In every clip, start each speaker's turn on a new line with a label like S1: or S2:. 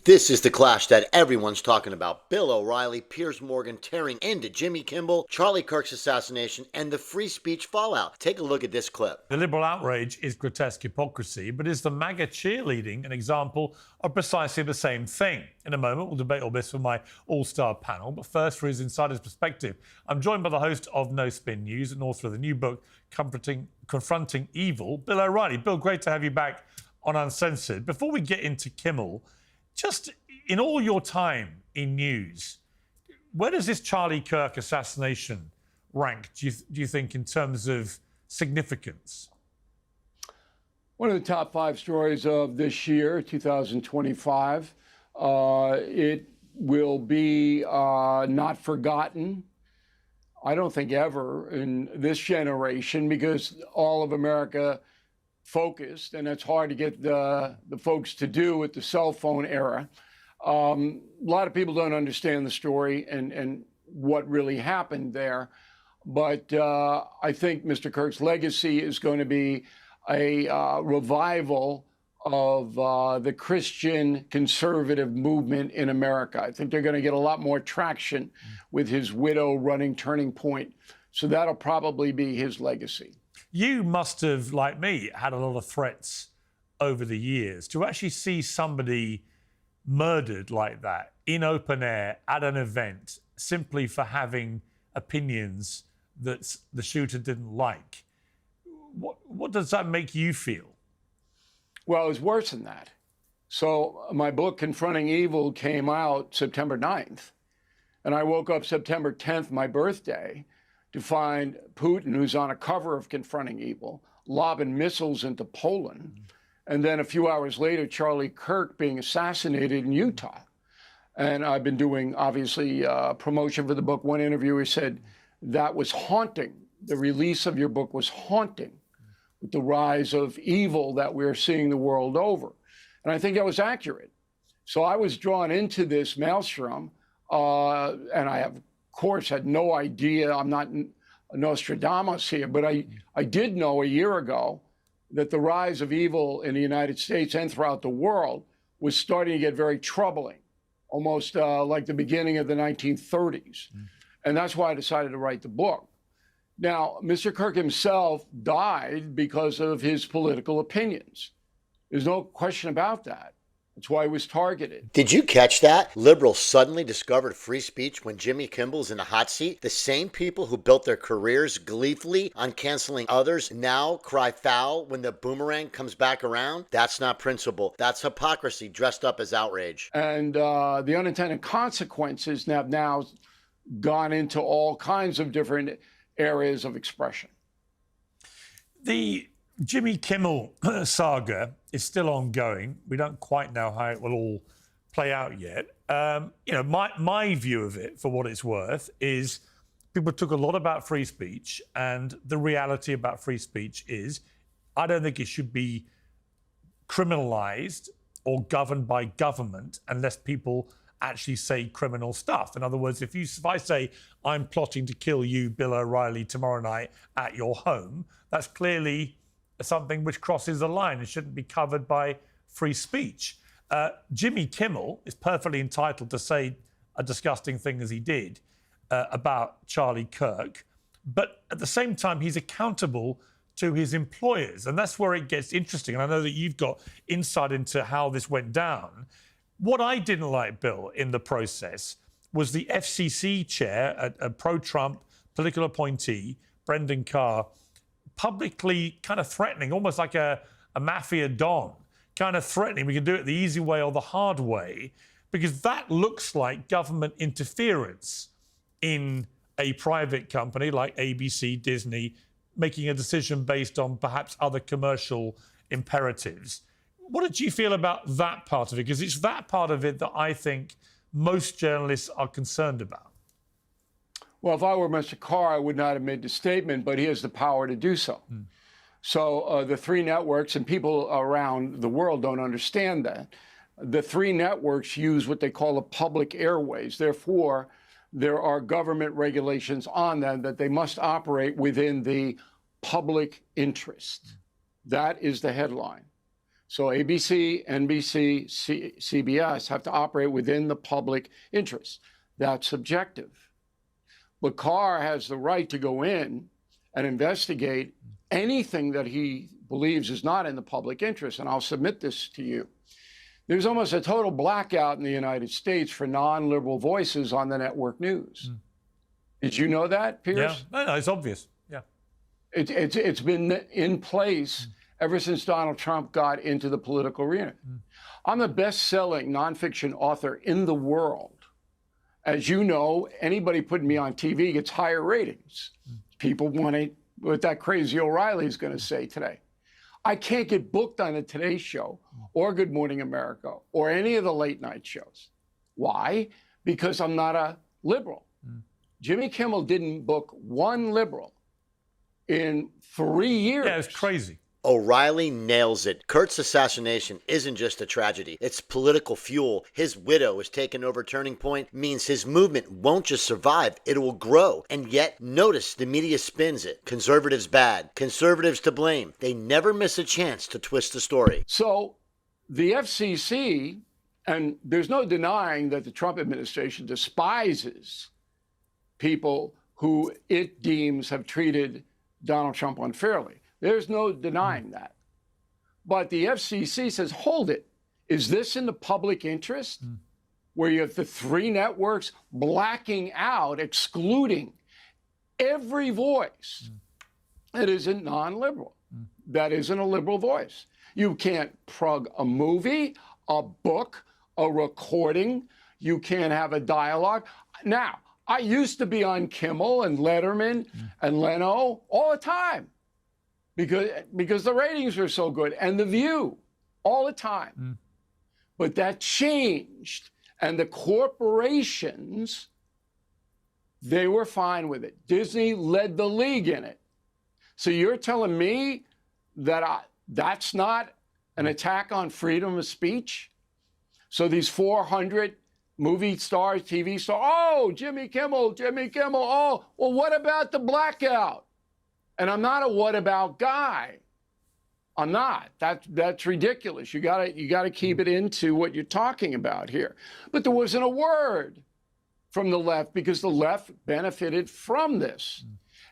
S1: This is the clash that everyone's talking about. Bill O'Reilly, Piers Morgan tearing into Jimmy Kimmel, Charlie Kirk's assassination, and the free speech fallout. Take a look at this clip.
S2: The liberal outrage is grotesque hypocrisy, but is the MAGA cheerleading an example of precisely the same thing? In a moment, we'll debate all this with my all-star panel, but first, for his insider's perspective, I'm joined by the host of No Spin News and author of the new book, Confronting Evil, Bill O'Reilly. Bill, great to have you back on Uncensored. Before we get into Kimmel, just in all your time in news, where does this Charlie Kirk assassination rank, do you think, in terms of significance?
S3: One of the top 5 stories of this year, 2025. It will be not forgotten, I don't think ever, in this generation, because all of America focused, and it's hard to get the folks to do with the cell phone era. A lot of people don't understand the story and what really happened there. But I think Mr. Kirk's legacy is going to be a revival of the Christian conservative movement in America. I think they're going to get a lot more traction with his widow running Turning Point. So that'll probably be his legacy.
S2: You must have, like me, had a lot of threats over the years. To actually see somebody murdered like that in open air at an event simply for having opinions that the shooter didn't like, what does that make you feel?
S3: Well, it was worse than that. So my book, Confronting Evil, came out September 9th. And I woke up September 10th, my birthday, to find Putin, who's on a cover of Confronting Evil, lobbing missiles into Poland. And then a few hours later, Charlie Kirk being assassinated in Utah. And I've been doing, obviously, promotion for the book. One interviewer said, that was haunting. The release of your book was haunting, with the rise of evil that we're seeing the world over. And I think that was accurate. So I was drawn into this maelstrom, and I have, of course, had no idea. I'm not Nostradamus here, but I did know a year ago that the rise of evil in the United States and throughout the world was starting to get very troubling, almost like the beginning of the 1930s. And that's why I decided to write the book. Now, Mr. Kirk himself died because of his political opinions. There's no question about that. That's why he was targeted.
S1: Did you catch that? Liberals suddenly discovered free speech when Jimmy Kimmel's in the hot seat. The same people who built their careers gleefully on canceling others now cry foul when the boomerang comes back around. That's not principle. That's hypocrisy dressed up as outrage.
S3: And the unintended consequences have now gone into all kinds of different areas of expression.
S2: The Jimmy Kimmel saga is still ongoing. We don't quite know how it will all play out yet. My view of it, for what it's worth, is people talk a lot about free speech, and the reality about free speech is I don't think it should be criminalized or governed by government unless people actually say criminal stuff. In other words, if I say I'm plotting to kill you, Bill O'Reilly, tomorrow night at your home, that's clearly something which crosses the line and shouldn't be covered by free speech. Jimmy Kimmel is perfectly entitled to say a disgusting thing as he did about Charlie Kirk, but at the same time, he's accountable to his employers, and that's where it gets interesting. And I know that you've got insight into how this went down. What I didn't like, Bill, in the process was the FCC chair, a pro-Trump political appointee, Brendan Carr, publicly kind of threatening, almost like a mafia don, kind of threatening we can do it the easy way or the hard way, because that looks like government interference in a private company like ABC, Disney, making a decision based on perhaps other commercial imperatives. What did you feel about that part of it? Because it's that part of it that I think most journalists are concerned about.
S3: Well, if I were Mr. Carr, I would not have made the statement, but he has the power to do so. So the 3 networks, and people around the world don't understand that, the 3 networks use what they call the public airways. Therefore, there are government regulations on them that they must operate within the public interest. That is the headline. So ABC, NBC, CBS have to operate within the public interest. That's subjective. But Carr has the right to go in and investigate anything that he believes is not in the public interest. And I'll submit this to you. There's almost a total blackout in the United States for non-liberal voices on the network news. Did you know that, Piers?
S2: Yeah, no, it's obvious. Yeah.
S3: It's been in place ever since Donald Trump got into the political arena. I'm the best-selling nonfiction author in the world. As you know, anybody putting me on TV gets higher ratings. People want to, what that crazy O'Reilly is going to say today. I can't get booked on the Today Show or Good Morning America or any of the late night shows. Why? Because I'm not a liberal. Jimmy Kimmel didn't book one liberal in 3 years.
S2: Yeah, it's crazy.
S1: O'Reilly nails it. Kirk's assassination isn't just a tragedy. It's political fuel. His widow is taken over. Turning Point means his movement won't just survive, it will grow. And yet, notice the media spins it. Conservatives bad. Conservatives to blame. They never miss a chance to twist the story.
S3: So the FCC, and there's no denying that the Trump administration despises people who it deems have treated Donald Trump unfairly. There's no denying that. But the FCC says, hold it. Is this in the public interest? Where you have the three networks blacking out, excluding every voice that isn't non-liberal, that isn't a liberal voice. You can't plug a movie, a book, a recording. You can't have a dialogue. Now, I used to be on Kimmel and Letterman and Leno all the time. Because the ratings were so good, and The View all the time. But that changed, and the corporations, they were fine with it. Disney led the league in it. So you're telling me that that's not an attack on freedom of speech? So these 400 movie stars, TV stars, oh, Jimmy Kimmel, oh, well, what about the blackout? And I'm not a what about guy. I'm not. That's ridiculous. You gotta keep it into what you're talking about here. But there wasn't a word from the left because the left benefited from this.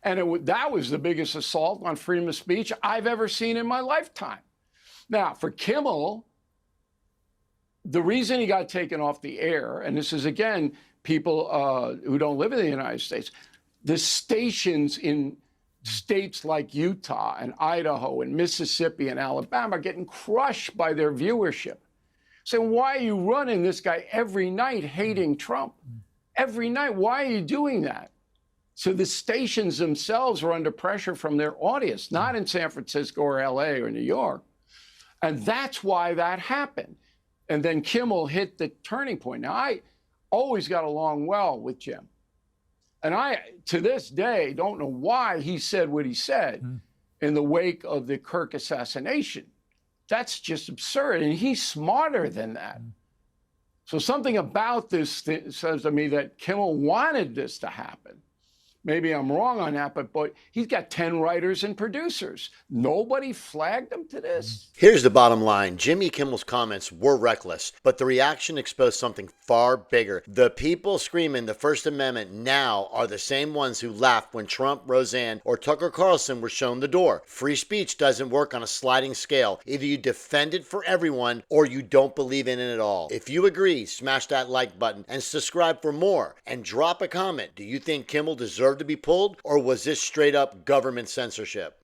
S3: And that was the biggest assault on freedom of speech I've ever seen in my lifetime. Now, for Kimmel, the reason he got taken off the air, and this is, again, people who don't live in the United States, the stations in states like Utah and Idaho and Mississippi and Alabama are getting crushed by their viewership. So why are you running this guy every night hating Trump? Every night, why are you doing that? So the stations themselves are under pressure from their audience, not in San Francisco or LA or New York. And that's why that happened. And then Kimmel hit the turning point. Now, I always got along well with Jim. And I, to this day, don't know why he said what he said in the wake of the Kirk assassination. That's just absurd. And he's smarter than that. So something about this says to me that Kimmel wanted this to happen. Maybe I'm wrong on that, but he's got 10 writers and producers. Nobody flagged him to this.
S1: Here's the bottom line. Jimmy Kimmel's comments were reckless, but the reaction exposed something far bigger. The people screaming the First Amendment now are the same ones who laughed when Trump, Roseanne, or Tucker Carlson were shown the door. Free speech doesn't work on a sliding scale. Either you defend it for everyone or you don't believe in it at all. If you agree, smash that like button and subscribe for more. And drop a comment. Do you think Kimmel deserved to be pulled, or was this straight up government censorship?